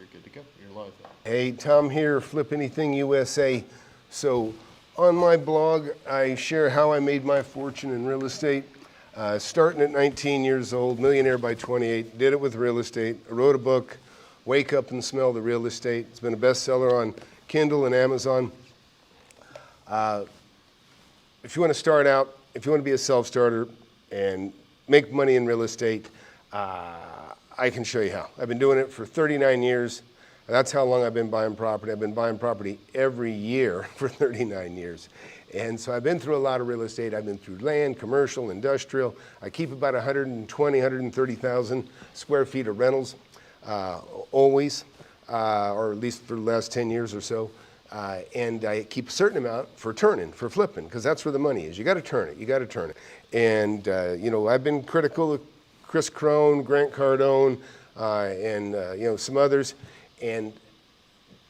You're good to go. You're live. Hey, Tom here, FlipAnythingUSA. So on my blog, I share how I made my fortune in real estate. Starting at 19 years old, millionaire by 28, did it with real estate. I wrote a book, Wake Up and Smell the Real Estate. It's been a bestseller on Kindle and Amazon. If you want to start out, if you want to be a self-starter and make money in real estate, I can show you how. I've been doing it for 39 years. That's how long I've been buying property. I've been buying property every year for 39 years. And so I've been through a lot of real estate. I've been through land, commercial, industrial. I keep about 120, 130,000 square feet of rentals, always, or at least for the last 10 years or so. And I keep a certain amount for turning, for flipping, because that's where the money is. You got to turn it. You got to turn it. And, you know, I've been critical of Kris Krohn, Grant Cardone, and, you know, some others. And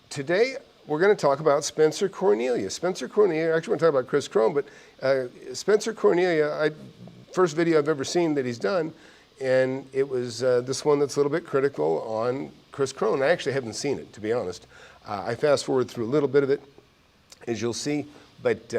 today, we're going to talk about Spencer Cornelia. Spencer Cornelia, actually, we're going to talk about Kris Krohn, but Spencer Cornelia, first video I've ever seen that he's done, and it was this one that's a little bit critical on Kris Krohn. I actually haven't seen it, to be honest. I fast forward through a little bit of it, as you'll see, but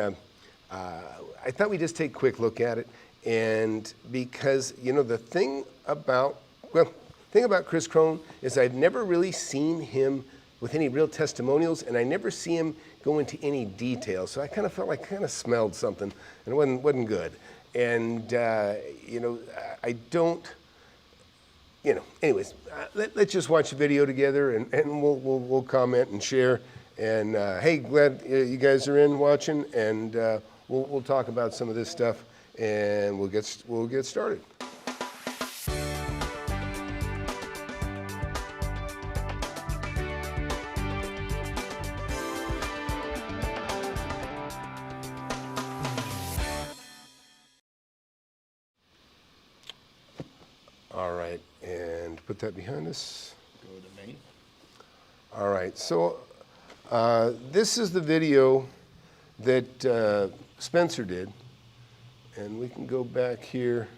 I thought we'd just take a quick look at it. And because, you know, the thing about Kris Krohn is I've never really seen him with any real testimonials, and I never see him go into any detail. So I kind of felt like I kind of smelled something, and it wasn't good. And, you know, I don't, you know, anyways, let's just watch the video together, and we'll comment and share. And hey, glad you guys are in watching, and we'll talk about some of this stuff, and we'll get started. All right, and put that behind us. Go to main. All right, so this is the video that Spencer did. And we can go back here,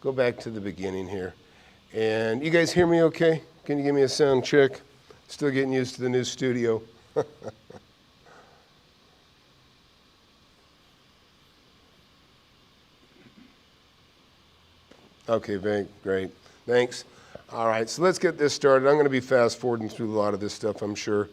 go back to the beginning here. And you guys hear me okay? Can you give me a sound check? Still getting used to the new studio. Okay, very great. Thanks. All right, so let's get this started. I'm going to be fast forwarding through a lot of this stuff, I'm sure.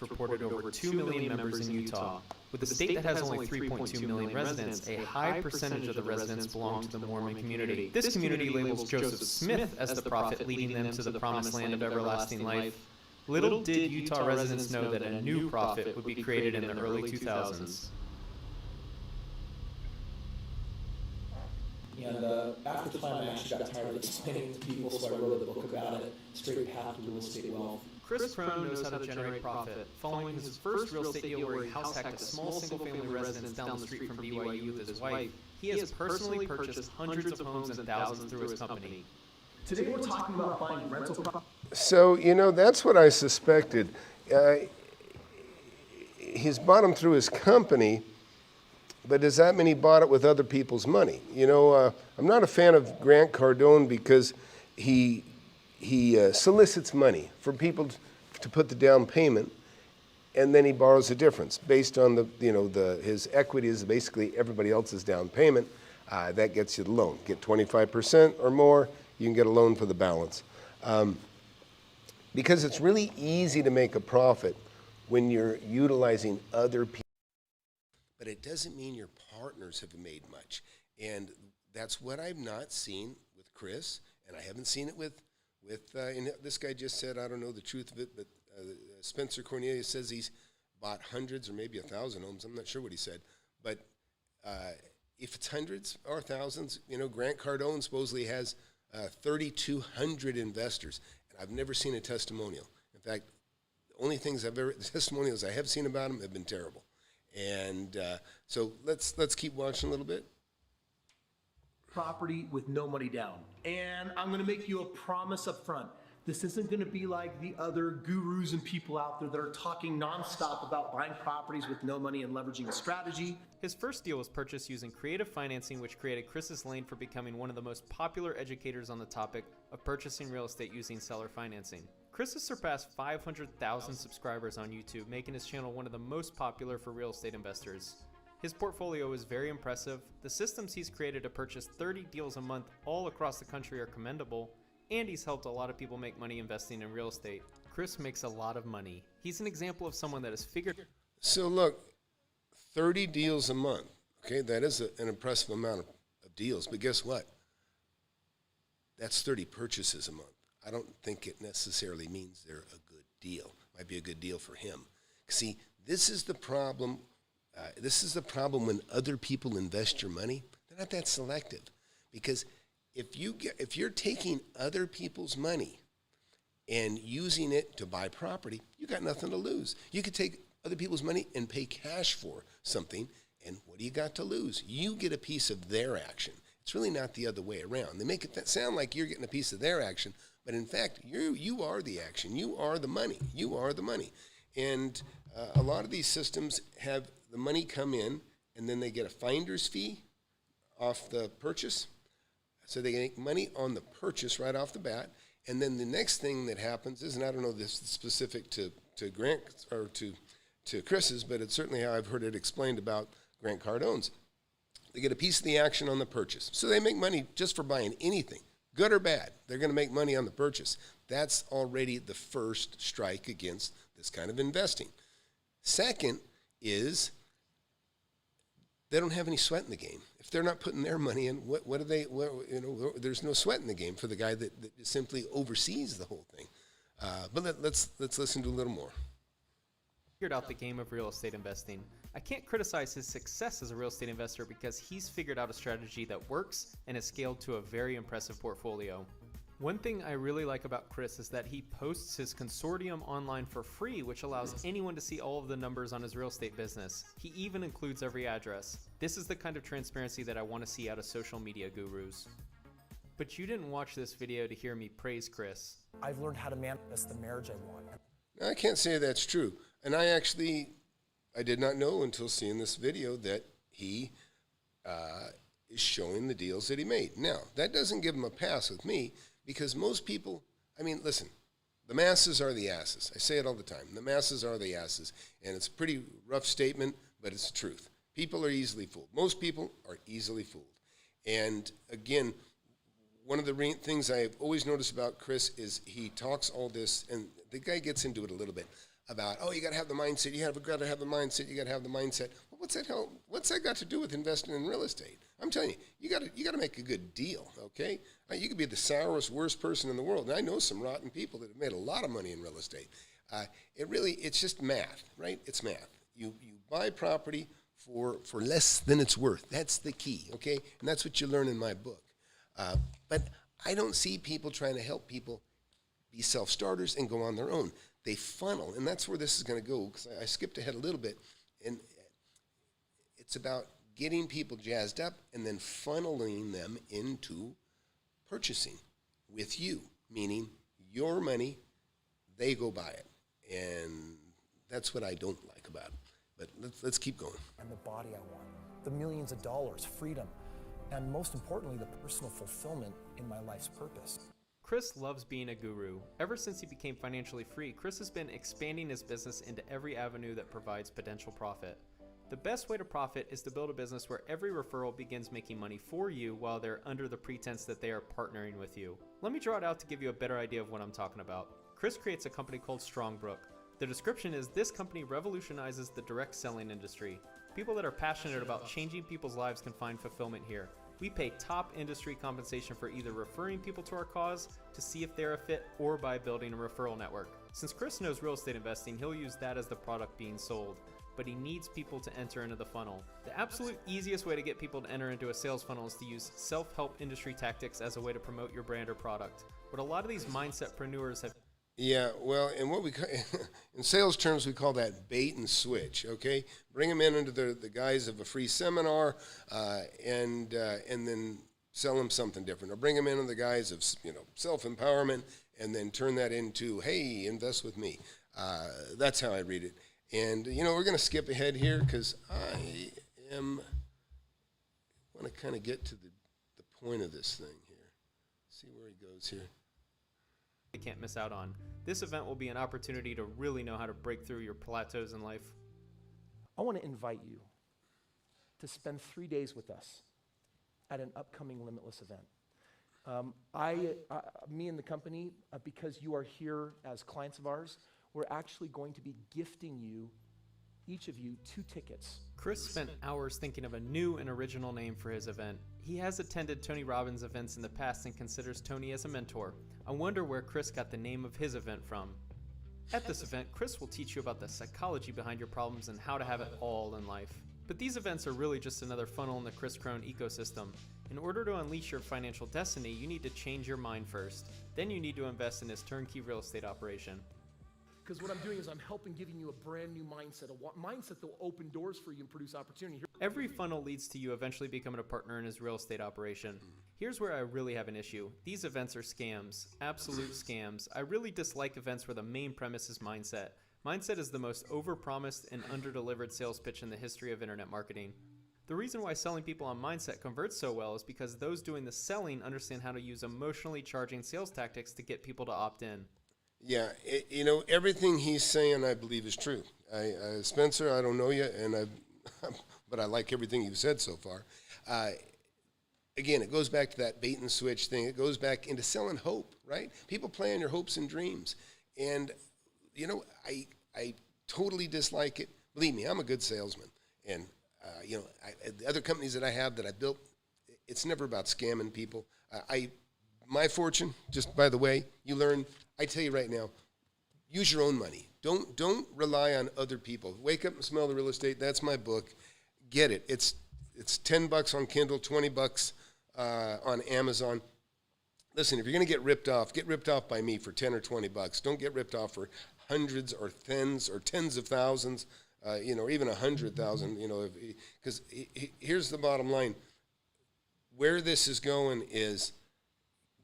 Reported over 2 million members in Utah. With a state that has only 3.2 million residents, a high percentage of the residents belong to the Mormon community. This community labels Joseph Smith as the prophet leading them to the promised land of everlasting life. Little did Utah residents know that a new prophet would be created in the early 2000s. And after the time, I actually got tired of explaining to people, so I wrote a book about it, Straight Path to Real Estate Wealth. Kris Krohn knows how to generate profit. Following his first real estate deal where he house hacked a small single-family residence down the street from BYU with his wife, he has personally purchased hundreds of homes and thousands through his company. Today we're talking about buying rental property. So, you know, that's what I suspected. He's bought them through his company, but does that mean he bought it with other people's money? You know, I'm not a fan of Grant Cardone because he solicits money for people to put the down payment, and then he borrows the difference based on the, you know, his equity is basically everybody else's down payment. That gets you the loan. Get 25% or more, you can get a loan for the balance. Because it's really easy to make a profit when you're utilizing other people. But it doesn't mean your partners have made much. And that's what I've not seen with Kris, and I haven't seen it with and this guy just said, I don't know the truth of it, but Spencer Cornelia says he's bought hundreds or maybe 1,000 homes. I'm not sure what he said. But if it's hundreds or thousands, you know, Grant Cardone supposedly has 3,200 investors. And I've never seen a testimonial. In fact, the only testimonials I have seen about him have been terrible. And so let's keep watching a little bit. Property with no money down. And I'm going to make you a promise up front. This isn't going to be like the other gurus and people out there that are talking nonstop about buying properties with no money and leveraging a strategy. His first deal was purchased using creative financing, which created Kris's lane for becoming one of the most popular educators on the topic of purchasing real estate using seller financing. Kris has surpassed 500,000 subscribers on YouTube, making his channel one of the most popular for real estate investors. His portfolio is very impressive. The systems he's created to purchase 30 deals a month all across the country are commendable, and he's helped a lot of people make money investing in real estate. Kris makes a lot of money. He's an example of someone that has figured. So look, 30 deals a month. Okay, that is an impressive amount of deals. But guess what? That's 30 purchases a month. I don't think it necessarily means they're a good deal. Might be a good deal for him. See, this is the problem. When other people invest your money. They're not that selective, because if you're taking other people's money and using it to buy property, you got nothing to lose. You could take other people's money and pay cash for something, and what do you got to lose? You get a piece of their action. It's really not the other way around. They make it sound like you're getting a piece of their action, but in fact, you are the action. You are the money. You are the money. And a lot of these systems have the money come in, and then they get a finder's fee off the purchase. So they make money on the purchase right off the bat. And then the next thing that happens is, and I don't know this is specific to Grant or to Kris's, but it's certainly how I've heard it explained about Grant Cardone's. They get a piece of the action on the purchase. So they make money just for buying anything, good or bad. They're going to make money on the purchase. That's already the first strike against this kind of investing. Second is they don't have any sweat in the game. If they're not putting their money in, what do they? There's no sweat in the game for the guy that simply oversees the whole thing. But let's listen to a little more. Figured out the game of real estate investing. I can't criticize his success as a real estate investor because he's figured out a strategy that works and has scaled to a very impressive portfolio. One thing I really like about Kris is that he posts his consortium online for free, which allows anyone to see all of the numbers on his real estate business. He even includes every address. This is the kind of transparency that I want to see out of social media gurus. But you didn't watch this video to hear me praise Kris. I've learned how to manifest the marriage I want. I can't say that's true. And I did not know until seeing this video that he is showing the deals that he made. Now, that doesn't give him a pass with me, because most people, listen, the masses are the asses. I say it all the time. The masses are the asses. And it's a pretty rough statement, but it's the truth. People are easily fooled. Most people are easily fooled. And again, one of the things I've always noticed about Kris is he talks all this, and the guy gets into it a little bit, about, you got to have the mindset, you got to have the mindset, you got to have the mindset. Well, what's that got to do with investing in real estate? I'm telling you, you got to make a good deal, okay? You could be the sourest, worst person in the world, and I know some rotten people that have made a lot of money in real estate. It's just math, right? It's math. You buy property for less than it's worth. That's the key, okay? And that's what you learn in my book. But I don't see people trying to help people be self-starters and go on their own. They funnel, and that's where this is going to go, because I skipped ahead a little bit, and it's about getting people jazzed up and then funneling them into purchasing with you, meaning your money, they go buy it. And that's what I don't like about it. But let's keep going. And the body I want, the millions of dollars, freedom, and most importantly, the personal fulfillment in my life's purpose. Kris loves being a guru. Ever since he became financially free, Kris has been expanding his business into every avenue that provides potential profit. The best way to profit is to build a business where every referral begins making money for you while they're under the pretense that they are partnering with you. Let me draw it out to give you a better idea of what I'm talking about. Kris creates a company called Strongbrook. The description is this company revolutionizes the direct selling industry. People that are passionate about changing people's lives can find fulfillment here. We pay top industry compensation for either referring people to our cause to see if they're a fit or by building a referral network. Since Kris knows real estate investing, he'll use that as the product being sold, but he needs people to enter into the funnel. The absolute easiest way to get people to enter into a sales funnel is to use self-help industry tactics as a way to promote your brand or product. But a lot of these mindsetpreneurs have Yeah, well, and what in sales terms, we call that bait and switch, okay? Bring them in under the guise of a free seminar and then sell them something different. Or bring them in under the guise of, self-empowerment and then turn that into, hey, invest with me. That's how I read it. And, we're going to skip ahead here because I want to kind of get to the point of this thing here. See where he goes here. You can't miss out on. This event will be an opportunity to really know how to break through your plateaus in life. I want to invite you to spend 3 days with us at an upcoming Limitless event. Me and the company, because you are here as clients of ours, we're actually going to be gifting you, each of you, 2 tickets. Kris spent hours thinking of a new and original name for his event. He has attended Tony Robbins events in the past and considers Tony as a mentor. I wonder where Kris got the name of his event from. At this event, Kris will teach you about the psychology behind your problems and how to have it all in life. But these events are really just another funnel in the Kris Krohn ecosystem. In order to unleash your financial destiny, you need to change your mind first. Then you need to invest in this turnkey real estate operation. Because what I'm doing is I'm helping giving you a brand new mindset, a mindset that will open doors for you and produce opportunity. Every funnel leads to you eventually becoming a partner in his real estate operation. Here's where I really have an issue. These events are scams, absolute scams. I really dislike events where the main premise is mindset. Mindset is the most overpromised and underdelivered sales pitch in the history of internet marketing. The reason why selling people on mindset converts so well is because those doing the selling understand how to use emotionally charging sales tactics to get people to opt in. Yeah, everything he's saying I believe is true. Spencer, I don't know you, but I like everything you've said so far. Again, it goes back to that bait and switch thing. It goes back into selling hope, right? People play on your hopes and dreams. And, I totally dislike it. Believe me, I'm a good salesman. And, the other companies that I have that I built, it's never about scamming people. My fortune, just by the way, you learn, I tell you right now, use your own money. Don't rely on other people. Wake up and smell the real estate. That's my book. Get it. It's $10 on Kindle, $20 on Amazon. Listen, if you're going to get ripped off by me for 10 or $20. Don't get ripped off for hundreds or tens of thousands, or even 100,000. Because here's the bottom line: where this is going is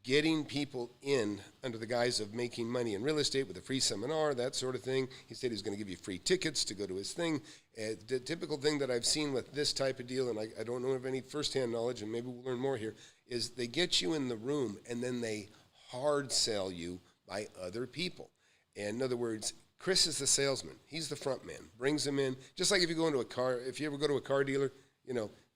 getting people in under the guise of making money in real estate with a free seminar, that sort of thing. He said he was going to give you free tickets to go to his thing. The typical thing that I've seen with this type of deal, and I don't know of any firsthand knowledge, and maybe we'll learn more here, is they get you in the room and then they hard sell you by other people. And in other words, Kris is the salesman. He's the front man. Brings them in. Just like if you ever go to a car dealer,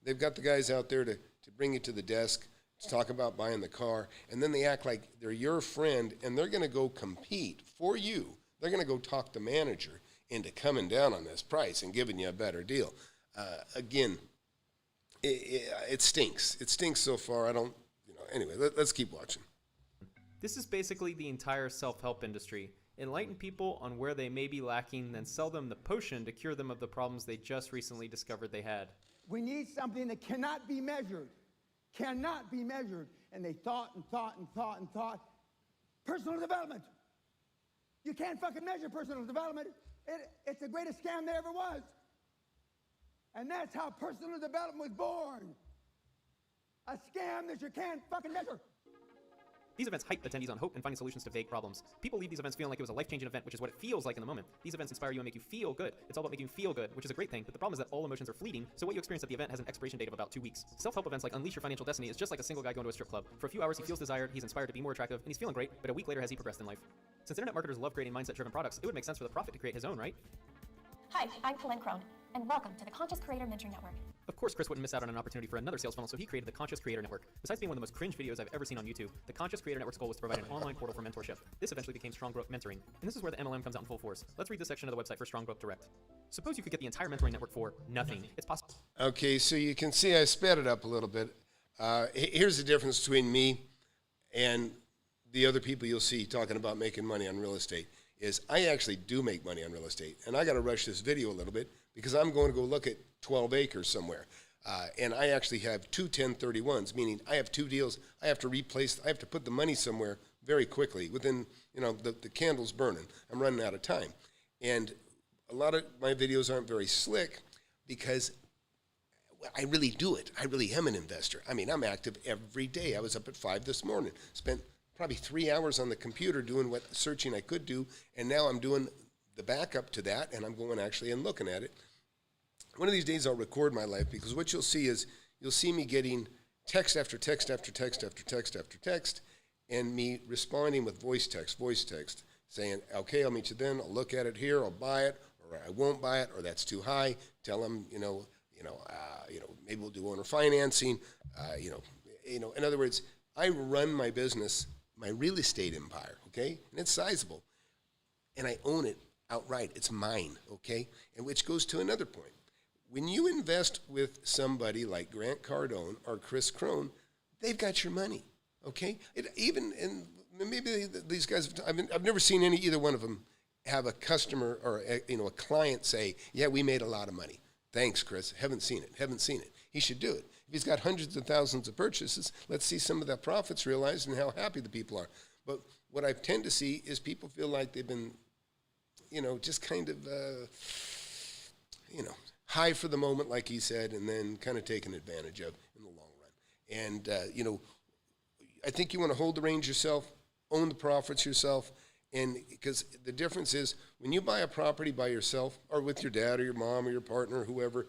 they've got the guys out there to bring you to the desk, to talk about buying the car, and then they act like they're your friend, and they're going to go compete for you. They're going to go talk the manager into coming down on this price and giving you a better deal. Again, it stinks. It stinks so far. Anyway, let's keep watching. This is basically the entire self-help industry. Enlighten people on where they may be lacking, then sell them the potion to cure them of the problems they just recently discovered they had. We need something that cannot be measured. Cannot be measured. And they thought. Personal development. You can't fucking measure personal development. It's the greatest scam there ever was. And that's how personal development was born. A scam that you can't fucking measure. These events hype attendees on hope and finding solutions to vague problems. People leave these events feeling like it was a life-changing event, which is what it feels like in the moment. These events inspire you and make you feel good. It's all about making you feel good, which is a great thing, but the problem is that all emotions are fleeting, so what you experience at the event has an expiration date of about 2 weeks. Self-help events like Unleash Your Financial Destiny is just like a single guy going to a strip club. For a few hours he feels desired, he's inspired to be more attractive, and he's feeling great, but a week later has he progressed in life. Since internet marketers love creating mindset-driven products, it would make sense for the prophet to create his own, right? Hi, I'm Kris Krohn, and welcome to the Conscious Creator Mentoring Network. Of course, Kris wouldn't miss out on an opportunity for another sales funnel, so he created the Conscious Creator Network. Besides being one of the most cringe videos I've ever seen on YouTube, the Conscious Creator Network's goal was to provide an online portal for mentorship. This eventually became Strong Growth Mentoring, and this is where the MLM comes out in full force. Let's read this section of the website for Strong Growth Direct. Suppose you could get the entire mentoring network for nothing. It's possible. Okay, so you can see I sped it up a little bit. Here's the difference between me and the other people you'll see talking about making money on real estate. Is I actually do make money on real estate, and I got to rush this video a little bit because I'm going to go look at 12 acres somewhere. And I actually have two 1031s, meaning I have 2 deals. I have to put the money somewhere very quickly within, the candle's burning. I'm running out of time. And a lot of my videos aren't very slick because I really do it. I really am an investor. I mean, I'm active every day. I was up at 5 this morning, spent probably 3 hours on the computer doing what searching I could do, and now I'm doing the backup to that, and I'm going actually and looking at it. One of these days I'll record my life, because what you'll see is, you'll see me getting text after text after text after text after text, and me responding with voice text, saying, okay, I'll meet you then, I'll look at it here, I'll buy it, or I won't buy it, or that's too high. Tell them, maybe we'll do owner financing. In other words, I run my business, my real estate empire, okay, and it's sizable, and I own it outright. It's mine, okay, and which goes to another point. When you invest with somebody like Grant Cardone or Kris Krohn, they've got your money, okay. Maybe these guys, I've never seen either one of them have a customer or a client say, yeah, we made a lot of money. Thanks, Kris. Haven't seen it. He should do it. If he's got hundreds of thousands of purchases, let's see some of that profits realized and how happy the people are. But what I tend to see is people feel like they've been, just kind of, high for the moment, like he said, and then kind of taken advantage of in the long run. And, I think you want to hold the reins yourself, own the profits yourself, and because the difference is when you buy a property by yourself or with your dad or your mom or your partner or whoever,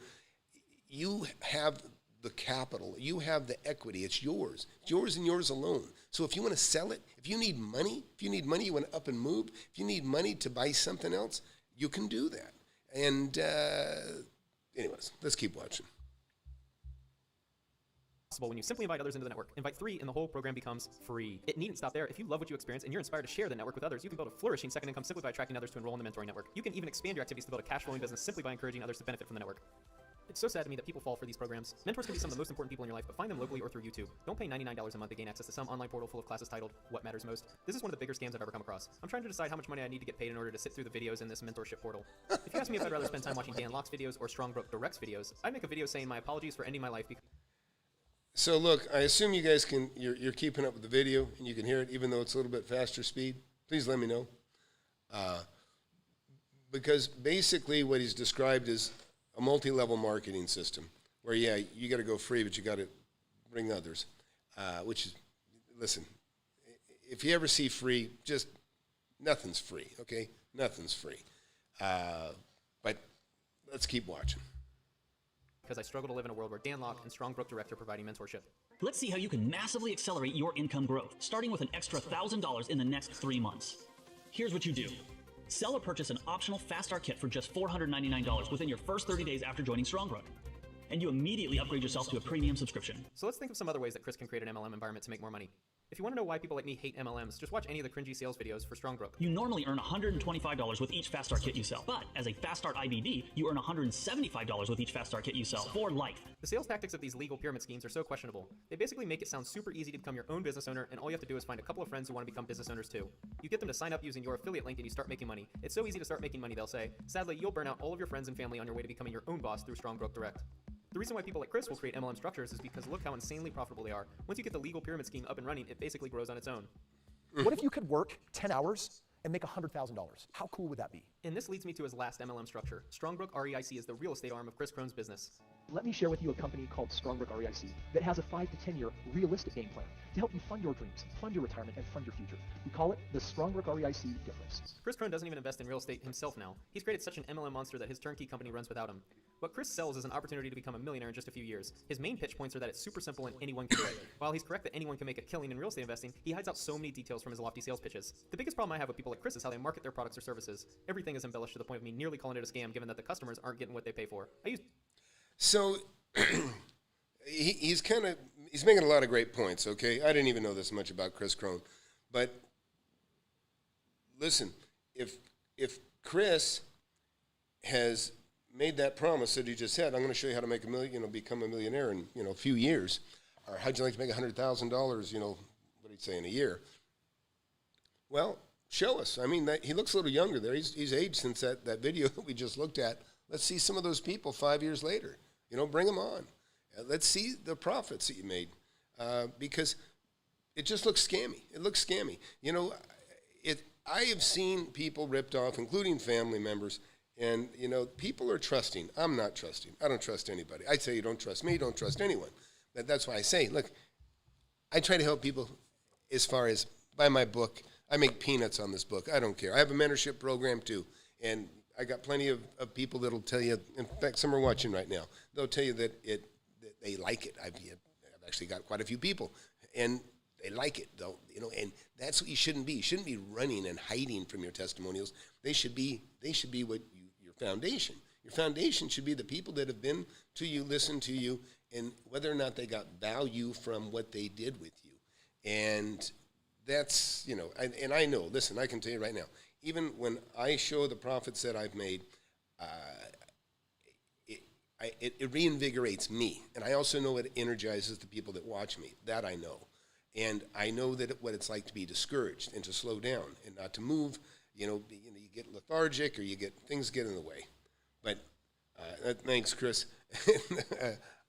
you have the capital, you have the equity, it's yours and yours alone. So if you want to sell it, if you need money, you want to up and move, if you need money to buy something else, you can do that. And anyways, let's keep watching. When you simply invite others into the network. Invite 3 and the whole program becomes free. It needn't stop there. If you love what you experience and you're inspired to share the network with others, you can build a flourishing second income simply by attracting others to enroll in the mentoring network. You can even expand your activities to build a cash flowing business simply by encouraging others to benefit from the network. It's so sad to me that people fall for these programs. Mentors can be some of the most important people in your life, but find them locally or through YouTube. Don't pay $99 a month to gain access to some online portal full of classes titled What Matters Most. This is one of the bigger scams I've ever come across. I'm trying to decide how much money I need to get paid in order to sit through the videos in this mentorship portal. If you ask me if I'd rather spend time watching Dan Locke's videos or Strongbrook Direct's videos, I'd make a video saying my apologies for ending my life because... So look, I assume you guys you're keeping up with the video and you can hear it even though it's a little bit faster speed. Please let me know. Because basically what he's described is a multi-level marketing system where, yeah, you got to go free, but you got to bring others, which is, listen, if you ever see free, just nothing's free, okay? Nothing's free. But let's keep watching. Because I struggle to live in a world where Dan Locke and Strongbrook Direct are providing mentorship. Let's see how you can massively accelerate your income growth, starting with an extra $1,000 in the next 3 months. Here's what you do. Sell or purchase an optional Fast Start Kit for just $499 within your first 30 days after joining Strongbrook. And you immediately upgrade yourself to a premium subscription. So let's think of some other ways that Kris can create an MLM environment to make more money. If you want to know why people like me hate MLMs, just watch any of the cringy sales videos for Strongbrook. You normally earn $125 with each Fast Start Kit you sell, but as a Fast Start IBD, you earn $175 with each Fast Start Kit you sell for life. The sales tactics of these legal pyramid schemes are so questionable. They basically make it sound super easy to become your own business owner, and all you have to do is find a couple of friends who want to become business owners too. You get them to sign up using your affiliate link and you start making money. It's so easy to start making money, they'll say. Sadly, you'll burn out all of your friends and family on your way to becoming your own boss through Strongbrook Direct. The reason why people like Kris will create MLM structures is because look how insanely profitable they are. Once you get the legal pyramid scheme up and running, it basically grows on its own. What if you could work 10 hours and make $100,000? How cool would that be? And this leads me to his last MLM structure. Strongbrook REIC is the real estate arm of Kris Krohn's business. Let me share with you a company called Strongbrook REIC that has a 5 to 10 year realistic game plan to help you fund your dreams, fund your retirement, and fund your future. We call it the Strongbrook REIC difference. Kris Krohn doesn't even invest in real estate himself now. He's created such an MLM monster that his turnkey company runs without him. What Kris sells is an opportunity to become a millionaire in just a few years. His main pitch points are that it's super simple and anyone can do it. While he's correct that anyone can make a killing in real estate investing, he hides out so many details from his lofty sales pitches. The biggest problem I have with people like Kris is how they market their products or services. Everything is embellished to the point of me nearly calling it a scam, given that the customers aren't getting what they pay for. So he's making a lot of great points, okay? I didn't even know this much about Kris Krohn. But listen, if Kris has made that promise that he just said, I'm going to show you how to make become a millionaire in, a few years, or how'd you like to make $100,000, what did he say, in a year? Well, show us. I mean, he looks a little younger there. He's aged since that video that we just looked at. Let's see some of those people 5 years later. Bring them on. Let's see the profits that you made, because it just looks scammy. It looks scammy. I have seen people ripped off, including family members, and, people are trusting. I'm not trusting. I don't trust anybody. I say you don't trust me, don't trust anyone. That's why I say, look, I try to help people as far as buy my book. I make peanuts on this book. I don't care. I have a mentorship program too. And I got plenty of people that'll tell you, in fact, some are watching right now, they'll tell you that they like it. I've actually got quite a few people, and they like it, though, and that's what you shouldn't be. You shouldn't be running and hiding from your testimonials. They should be what your foundation. Your foundation should be the people that have been to you, listened to you, and whether or not they got value from what they did with you. And that's, and I know, listen, I can tell you right now, even when I show the profits that I've made, it reinvigorates me. And I also know it energizes the people that watch me. That I know. And I know that what it's like to be discouraged and to slow down and not to move. You get lethargic or things get in the way. But thanks, Kris.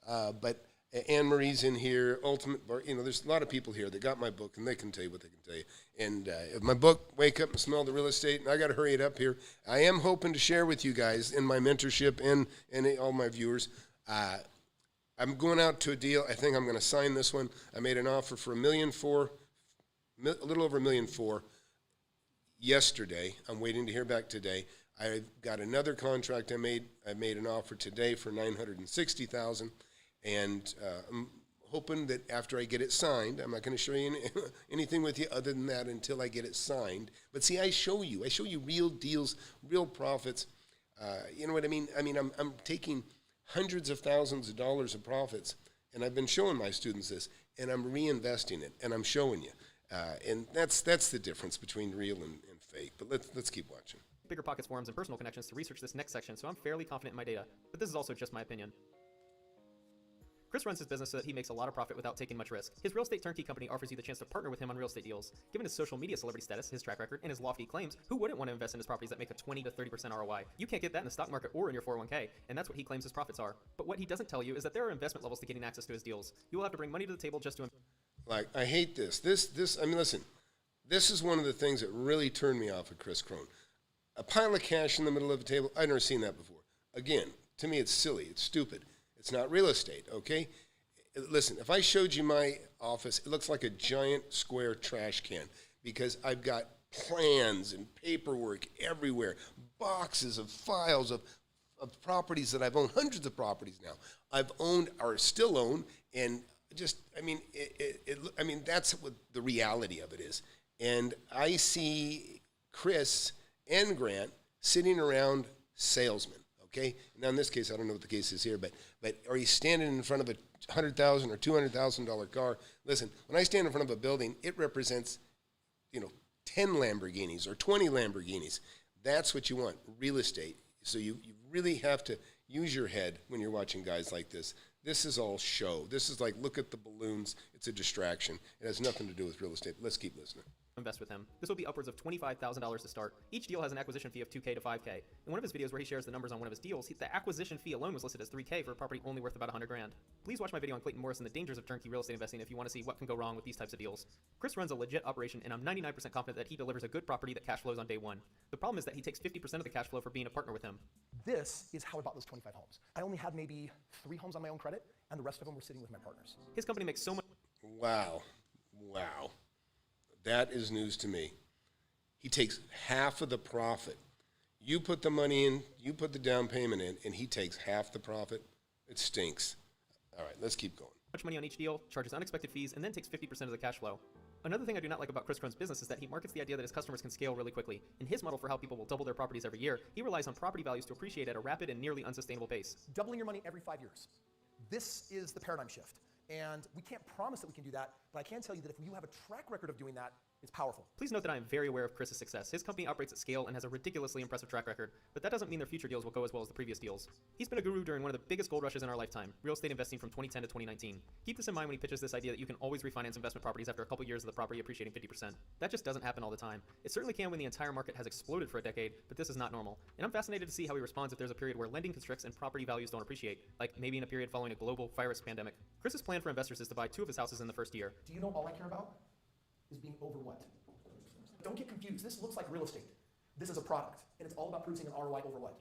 But Anne Marie's in here. There's a lot of people here that got my book, and they can tell you what they can tell you. And if my book, Wake Up and Smell the Real Estate, and I got to hurry it up here. I am hoping to share with you guys in my mentorship and all my viewers. I'm going out to a deal. I think I'm going to sign this one. I made an offer for $1.4 million, a little over $1.4 million yesterday. I'm waiting to hear back today. I got another contract I made an offer today for $960,000, and I'm hoping that after I get it signed, I'm not going to show you anything with you other than that until I get it signed. But see, I show you real deals, real profits. You know what I mean? I'm taking hundreds of thousands of dollars of profits, and I've been showing my students this, and I'm reinvesting it, and I'm showing you. And that's the difference between real and fake. But let's keep watching. Bigger Pockets forums and personal connections to research this next section, so I'm fairly confident in my data, but this is also just my opinion. Kris runs his business so that he makes a lot of profit without taking much risk. His real estate turnkey company offers you the chance to partner with him on real estate deals. Given his social media celebrity status, his track record, and his lofty claims, who wouldn't want to invest in his properties that make a 20 to 30% ROI? You can't get that in the stock market or in your 401k, and that's what he claims his profits are. But what he doesn't tell you is that there are investment levels to getting access to his deals. You will have to bring money to the table just to... I hate this. Listen, this is one of the things that really turned me off of Kris Krohn. A pile of cash in the middle of a table, I've never seen that before. Again, to me, it's silly. It's stupid. It's not real estate, okay? Listen, if I showed you my office, it looks like a giant square trash can because I've got plans and paperwork everywhere, boxes of files of properties that I've owned, hundreds of properties now. I've owned or still own, and that's what the reality of it is. And I see Kris and Grant sitting around salesmen, okay? Now, in this case, I don't know what the case is here, but are you standing in front of a $100,000 or $200,000 car? Listen, when I stand in front of a building, it represents, 10 Lamborghinis or 20 Lamborghinis. That's what you want, real estate. So you really have to use your head when you're watching guys like this. This is all show. This is like, look at the balloons. It's a distraction. It has nothing to do with real estate. Let's keep listening. Invest with him. This will be upwards of $25,000 to start. Each deal has an acquisition fee of $2K to $5K. In one of his videos where he shares the numbers on one of his deals, the acquisition fee alone was listed as $3K for a property only worth about $100,000. Please watch my video on Clayton Morris and the dangers of turnkey real estate investing if you want to see what can go wrong with these types of deals. Kris runs a legit operation, and I'm 99% confident that he delivers a good property that cash flows on day one. The problem is that he takes 50% of the cash flow for being a partner with him. This is how I bought those 25 homes. I only had maybe 3 homes on my own credit, and the rest of them were sitting with my partners. His company makes so much... Wow. That is news to me. He takes half of the profit. You put the money in, you put the down payment in, and he takes half the profit. It stinks. All right, let's keep going. Much money on each deal, charges unexpected fees, and then takes 50% of the cash flow. Another thing I do not like about Kris Krohn's business is that he markets the idea that his customers can scale really quickly. In his model for how people will double their properties every year, he relies on property values to appreciate at a rapid and nearly unsustainable pace. Doubling your money every 5 years. This is the paradigm shift. And we can't promise that we can do that, but I can tell you that if you have a track record of doing that, it's powerful. Please note that I am very aware of Kris's success. His company operates at scale and has a ridiculously impressive track record, but that doesn't mean their future deals will go as well as the previous deals. He's been a guru during one of the biggest gold rushes in our lifetime, real estate investing from 2010 to 2019. Keep this in mind when he pitches this idea that you can always refinance investment properties after a couple years of the property appreciating 50%. That just doesn't happen all the time. It certainly can when the entire market has exploded for a decade, but this is not normal. And I'm fascinated to see how he responds if there's a period where lending constricts and property values don't appreciate, like maybe in a period following a global virus pandemic. Kris's plan for investors is to buy 2 of his houses in the first year. Do you know all I care about is being over what? Don't get confused. This looks like real estate. This is a product, and it's all about producing an ROI over what?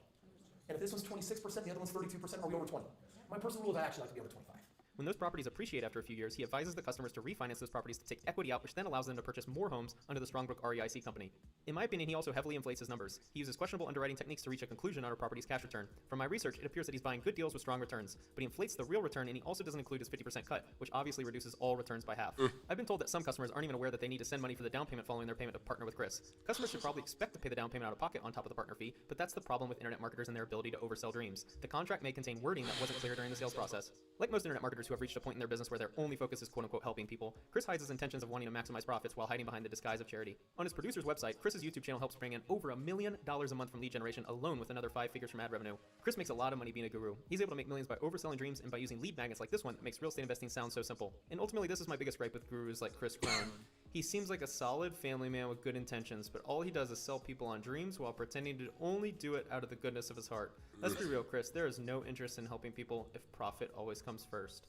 And if this one's 26%, the other one's 32%, are we over 20? My personal rule is I actually like to be over 25. When those properties appreciate after a few years, he advises the customers to refinance those properties to take equity out, which then allows them to purchase more homes under the Strongbrook REIC company. In my opinion, he also heavily inflates his numbers. He uses questionable underwriting techniques to reach a conclusion on a property's cash return. From my research, it appears that he's buying good deals with strong returns, but he inflates the real return, and he also doesn't include his 50% cut, which obviously reduces all returns by half. I've been told that some customers aren't even aware that they need to send money for the down payment following their payment to partner with Kris. Customers should probably expect to pay the down payment out of pocket on top of the partner fee, but that's the problem with internet marketers and their ability to oversell dreams. The contract may contain wording that wasn't clear during the sales process. Like most internet marketers who have reached a point in their business where their only focus is quote-unquote helping people, Kris hides his intentions of wanting to maximize profits while hiding behind the disguise of charity. On his producer's website, Kris's YouTube channel helps bring in over $1 million a month from lead generation alone, with another 5 figures from ad revenue. Kris makes a lot of money being a guru. He's able to make millions by overselling dreams and by using lead magnets like this one that makes real estate investing sound so simple. And ultimately, this is my biggest gripe with gurus like Kris Krohn. He seems like a solid family man with good intentions, but all he does is sell people on dreams while pretending to only do it out of the goodness of his heart. Let's be real, Kris. There is no interest in helping people if profit always comes first.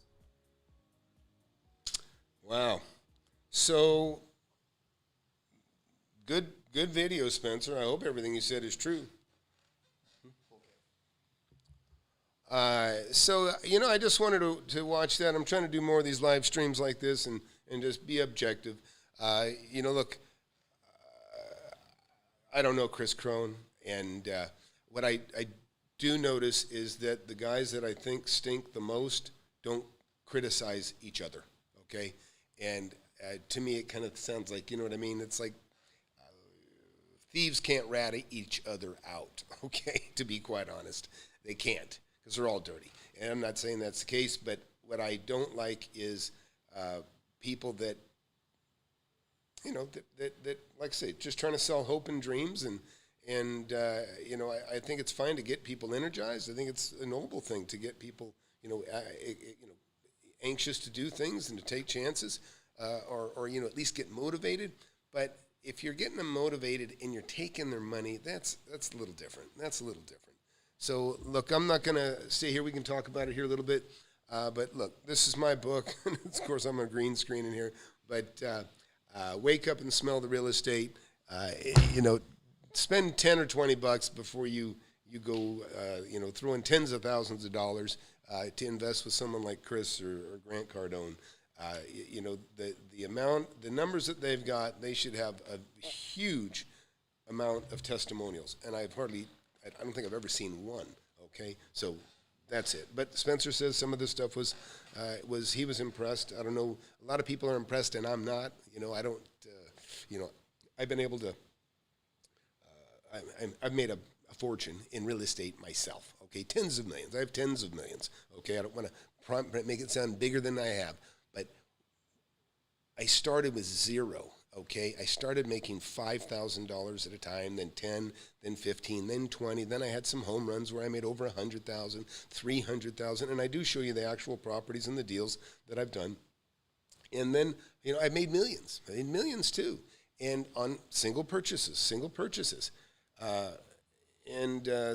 Wow. So, good video, Spencer. I hope everything you said is true. So, I just wanted to watch that. I'm trying to do more of these live streams like this and just be objective. Look, I don't know Kris Krohn, and what I do notice is that the guys that I think stink the most don't criticize each other, okay? And to me, it kind of sounds like, you know what I mean? It's like thieves can't rat each other out, okay, to be quite honest. They can't, because they're all dirty. And I'm not saying that's the case, but what I don't like is people that, that like I say, just trying to sell hope and dreams. And I think it's fine to get people energized. I think it's a noble thing to get people, anxious to do things and to take chances, or at least get motivated. But if you're getting them motivated and you're taking their money, that's a little different. That's a little different. So, look, I'm not going to stay here. We can talk about it here a little bit. But, look, this is my book. Of course, I'm on a green screen in here. But wake up and smell the real estate. Spend $10 or $20 before you go, throw in tens of thousands of dollars to invest with someone like Kris or Grant Cardone. The numbers that they've got, they should have a huge amount of testimonials. And I don't think I've ever seen one, okay? So that's it. But Spencer says some of this stuff he was impressed. I don't know, a lot of people are impressed and I'm not. I've been able to, I've made a fortune in real estate myself, okay? Tens of millions. I have tens of millions, okay? I don't want to make it sound bigger than I have, but I started with zero, okay? I started making $5,000 at a time, then 10, then 15, then 20. Then I had some home runs where I made over 100,000, 300,000, and I do show you the actual properties and the deals that I've done. And then, I made millions. I made millions too, and on single purchases.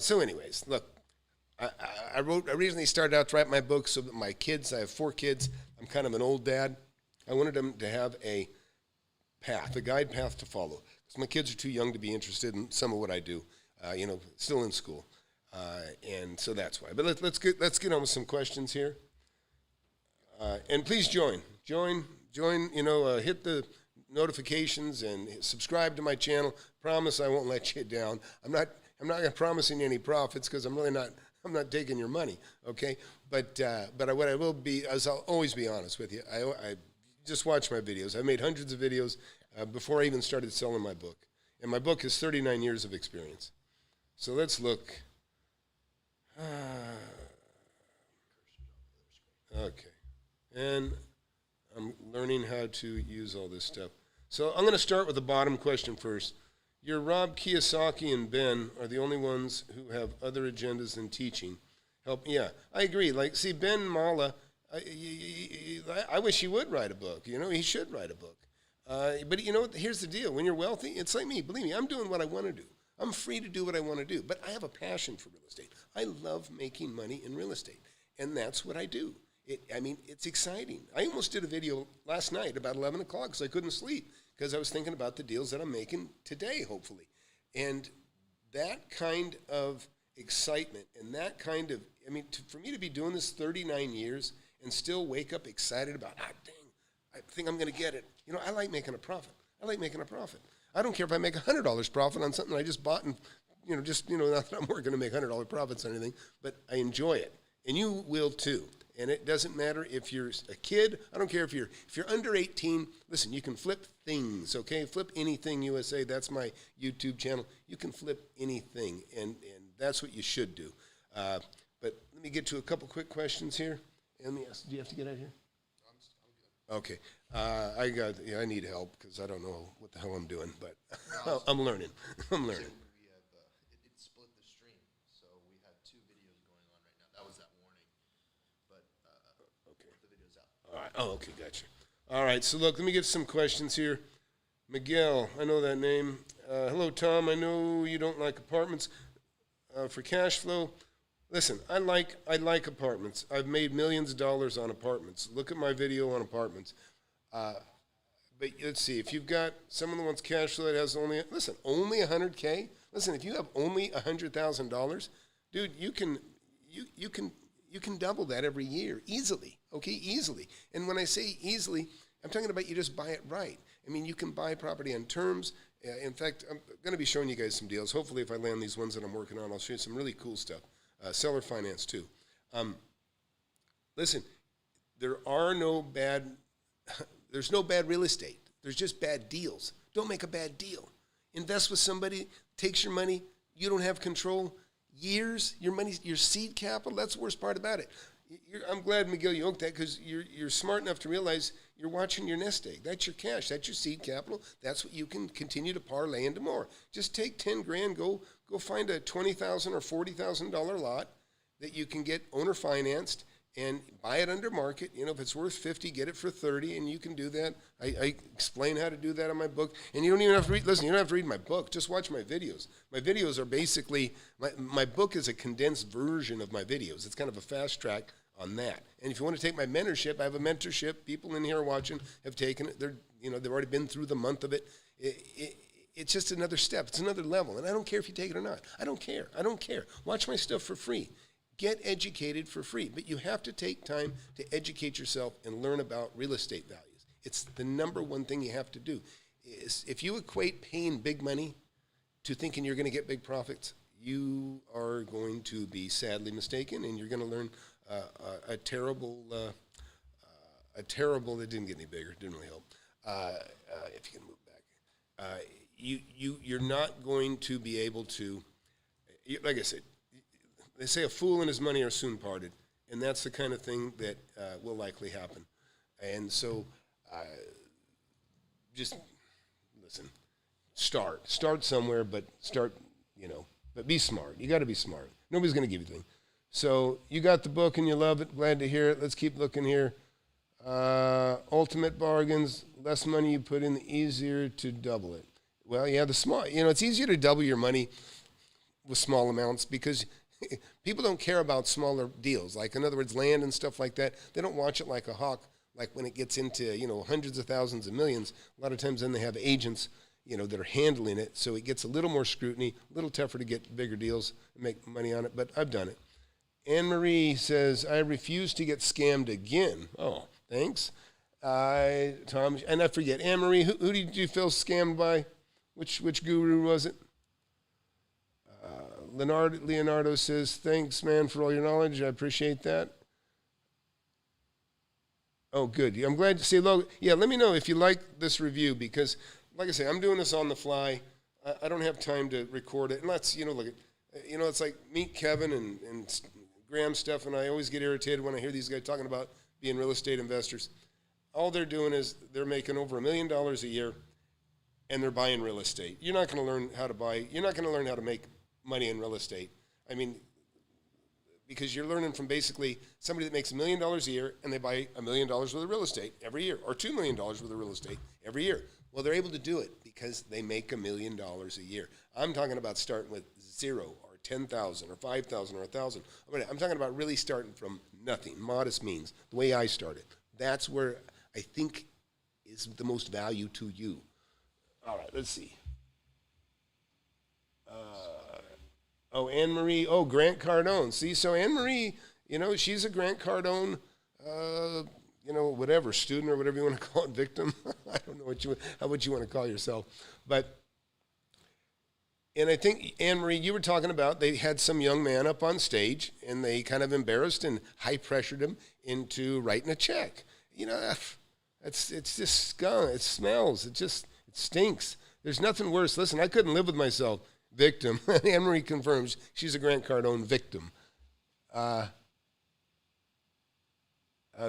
So anyways, look, I originally started out to write my book so that my kids, I have 4 kids, I'm kind of an old dad. I wanted them to have a guide path to follow. Because my kids are too young to be interested in some of what I do, still in school. And so that's why. But let's get on with some questions here. And please join, hit the notifications and subscribe to my channel. Promise I won't let you down. I'm not promising you any profits because I'm not taking your money, okay? But what I will be is I'll always be honest with you. I just watch my videos. I made hundreds of videos before I even started selling my book, and my book is 39 years of experience. So let's look. Okay, and I'm learning how to use all this stuff. So I'm going to start with the bottom question first. Your Rob Kiyosaki and Ben are the only ones who have other agendas than teaching. Yeah, I agree. Like, see, Ben Mala, I wish he would write a book. He should write a book. But here's the deal. When you're wealthy, it's like me. Believe me, I'm doing what I want to do. I'm free to do what I want to do. But I have a passion for real estate. I love making money in real estate. And that's what I do. It's exciting. I almost did a video last night about 11 o'clock because I couldn't sleep because I was thinking about the deals that I'm making today, hopefully. And that kind of excitement and that kind of, for me to be doing this 39 years and still wake up excited about, dang, I think I'm going to get it. You know, I like making a profit. I don't care if I make $100 profit on something I just bought and, not that I'm working to make $100 profits or anything, but I enjoy it. And you will too. And it doesn't matter if you're a kid. I don't care if you're under 18. Listen, you can flip things, okay? FlipAnythingUSA, that's my YouTube channel. You can flip anything, and that's what you should do. But let me get to a couple quick questions here. Let me ask, do you have to get out of here? Okay. I need help because I don't know what the hell I'm doing, but I'm learning. We have, it split the stream, so we have 2 videos going on right now. That was that warning, but okay. The video's out. All right. Oh, okay, gotcha. All right, so look, let me get some questions here. Miguel, I know that name. Hello, Tom. I know you don't like apartments. For cash flow, listen, I like apartments. I've made millions of dollars on apartments. Look at my video on apartments. But let's see, if you've got someone that wants cash flow that has only $100K. Listen, if you have only $100,000, dude, you can double that every year easily. Okay, easily. And when I say easily, I'm talking about you just buy it right. I mean, you can buy property on terms. In fact, I'm going to be showing you guys some deals. Hopefully, if I land these ones that I'm working on, I'll show you some really cool stuff. Seller finance too. Listen, there's no bad real estate. There's just bad deals. Don't make a bad deal. Invest with somebody, takes your money, you don't have control. Years, your money, your seed capital, that's the worst part about it. I'm glad, Miguel, you oaked that because you're smart enough to realize you're watching your nest egg. That's your cash. That's your seed capital. That's what you can continue to parlay into more. Just take 10 grand, go find a $20,000 or $40,000 lot that you can get owner financed and buy it under market. You know, if it's worth 50, get it for 30, and you can do that. I explain how to do that in my book. And you don't even have to read, listen, you don't have to read my book. Just watch my videos. My videos are basically, my book is a condensed version of my videos. It's kind of a fast track on that. And if you want to take my mentorship, I have a mentorship. People in here watching have taken it. They've already been through the month of it. It's just another step. It's another level. And I don't care if you take it or not. I don't care. Watch my stuff for free. Get educated for free. But you have to take time to educate yourself and learn about real estate values. It's the number one thing you have to do. If you equate paying big money to thinking you're going to get big profits, you are going to be sadly mistaken, and you're going to learn a terrible, that didn't get any bigger, didn't really help. If you can move back. You're not going to be able to, like I said, they say a fool and his money are soon parted, and that's the kind of thing that will likely happen. And so just listen, start somewhere, but but be smart. You got to be smart. Nobody's going to give you anything. So you got the book and you love it. Glad to hear it. Let's keep looking here. Ultimate bargains. Less money you put in, the easier to double it. Well, yeah, it's easier to double your money with small amounts because people don't care about smaller deals. Like, in other words, land and stuff like that. They don't watch it like a hawk. Like when it gets into, hundreds of thousands of millions, a lot of times then they have agents, that are handling it. So it gets a little more scrutiny, a little tougher to get bigger deals and make money on it. But I've done it. Anne-Marie says, I refuse to get scammed again. Oh, thanks. Tom, and I forget, Anne-Marie, who did you feel scammed by? Which guru was it? Leonardo says, thanks, man, for all your knowledge. I appreciate that. Oh, good. I'm glad to see. Yeah, let me know if you like this review because, like I say, I'm doing this on the fly. I don't have time to record it. And let's, look at, it's like meet Kevin and Graham stuff, and I always get irritated when I hear these guys talking about being real estate investors. All they're doing is they're making over $1 million a year, and they're buying real estate. You're not going to learn how to buy. You're not going to learn how to make money in real estate. I mean, because you're learning from basically somebody that makes $1 million a year, and they buy $1 million worth of real estate every year, or $2 million worth of real estate every year. Well, they're able to do it because they make $1 million a year. I'm talking about starting with zero, or 10,000, or 5,000, or 1,000. I'm talking about really starting from nothing, modest means, the way I started. That's where I think is the most value to you. All right, let's see. Anne-Marie, Grant Cardone. See, so Anne-Marie, she's a Grant Cardone whatever, student or whatever you want to call it, victim. I don't know what you want to call yourself. And I think, Anne-Marie, you were talking about they had some young man up on stage, and they kind of embarrassed and high-pressured him into writing a check. It's just skunk. It smells. It stinks. There's nothing worse. Listen, I couldn't live with myself. Victim. Anne-Marie confirms she's a Grant Cardone victim.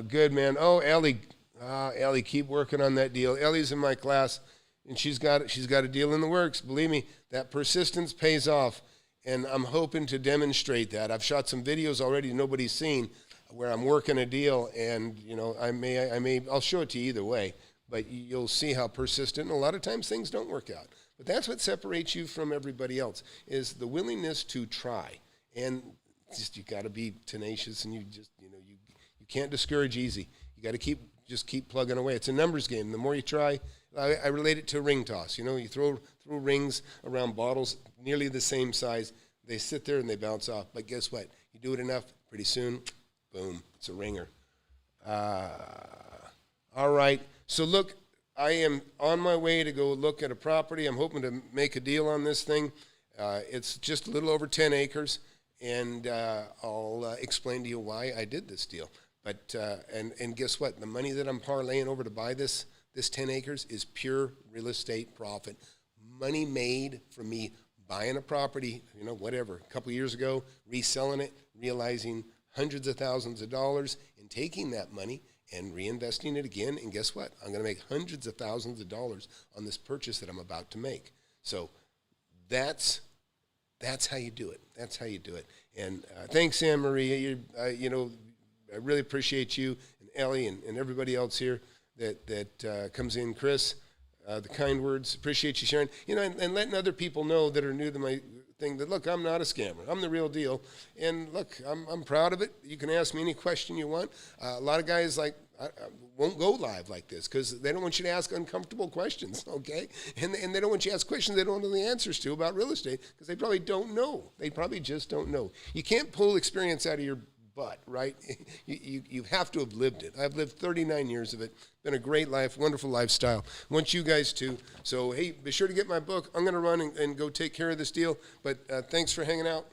Good, man. Oh, Ellie, keep working on that deal. Ellie's in my class, and she's got a deal in the works. Believe me, that persistence pays off, and I'm hoping to demonstrate that. I've shot some videos already nobody's seen where I'm working a deal, and I'll show it to you either way, but you'll see how persistent, and a lot of times things don't work out. But that's what separates you from everybody else, is the willingness to try. And just you got to be tenacious, and you can't discourage easy. You got to keep plugging away. It's a numbers game. The more you try, I relate it to a ring toss. You throw rings around bottles nearly the same size. They sit there and they bounce off. But guess what? You do it enough, pretty soon, boom, it's a ringer. All right. So look, I am on my way to go look at a property. I'm hoping to make a deal on this thing. It's just a little over 10 acres, and I'll explain to you why I did this deal. But and guess what? The money that I'm parlaying over to buy this 10 acres is pure real estate profit. Money made from me buying a property, whatever, a couple years ago, reselling it, realizing hundreds of thousands of dollars, and taking that money and reinvesting it again. And guess what? I'm going to make hundreds of thousands of dollars on this purchase that I'm about to make. So that's how you do it. That's how you do it. And thanks, Anne-Marie. I really appreciate you and Ellie and everybody else here that comes in. Kris, the kind words. Appreciate you sharing. And letting other people know that are new to my thing that, look, I'm not a scammer. I'm the real deal. And look, I'm proud of it. You can ask me any question you want. A lot of guys won't go live like this because they don't want you to ask uncomfortable questions, okay? And they don't want you to ask questions they don't know the answers to about real estate because they probably don't know. They probably just don't know. You can't pull experience out of your butt, right? You have to have lived it. I've lived 39 years of it. Been a great life, wonderful lifestyle. I want you guys to. So, hey, be sure to get my book. I'm going to run and go take care of this deal. But thanks for hanging out.